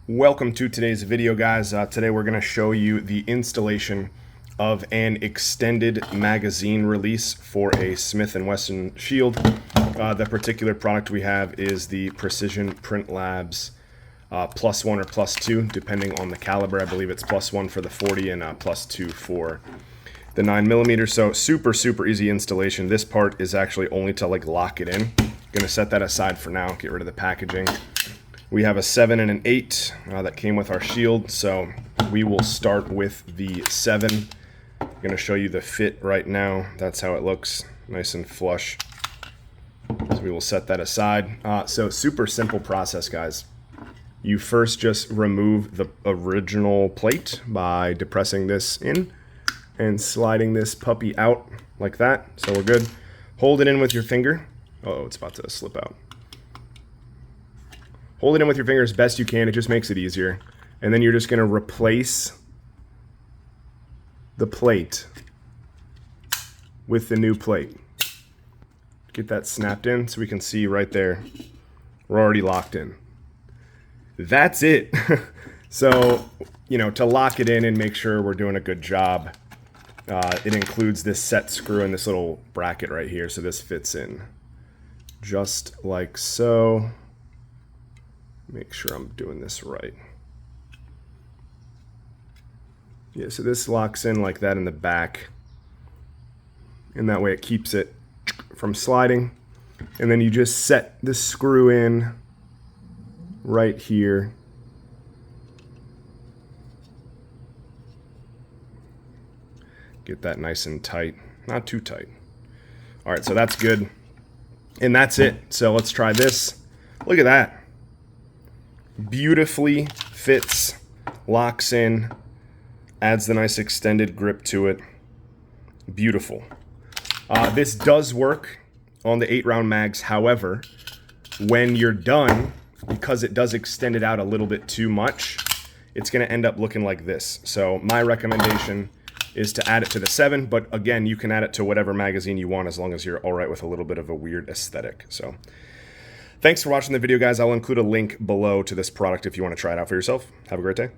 Welcome to today's video, guys. Today we're going to show you the installation of an extended magazine release for a Smith & Wesson Shield. The particular product we have is the Precision Print Labs +1 or +2, depending on the caliber. I believe it's +1 for the 40 and +2 for the 9mm. So super easy installation. This part is actually only to lock it in. Gonna set that aside for now, get rid of the packaging. We have a 7 and an 8 that came with our Shield, so we will start with the 7. I'm going to show you the fit right now. That's how it looks, nice and flush. So we will set that aside. So super simple process, guys. You first just remove the original plate by depressing this in and sliding this puppy out like that. So we're good. Hold it in with your finger. Uh-oh, it's about to slip out. Hold it in with your finger as best you can. It just makes it easier. And then you're just going to replace the plate with the new plate. Get that snapped in so we can see right there. We're already locked in. That's it. So, to lock it in and make sure we're doing a good job, it includes this set screw and this little bracket right here. So this fits in just like so. Make sure I'm doing this right. Yeah, so this locks in like that in the back. And that way it keeps it from sliding. And then you just set the screw in right here. Get that nice and tight. Not too tight. All right, so that's good. And that's it. So let's try this. Look at that. Beautifully fits, locks in, adds the nice extended grip to it. Beautiful. This does work on the 8-round mags. However, when you're done, because it does extend it out a little bit too much, it's going to end up looking like this. So my recommendation is to add it to the 7, but again, you can add it to whatever magazine you want as long as you're all right with a little bit of a weird aesthetic. So thanks for watching the video, guys. I'll include a link below to this product if you want to try it out for yourself. Have a great day.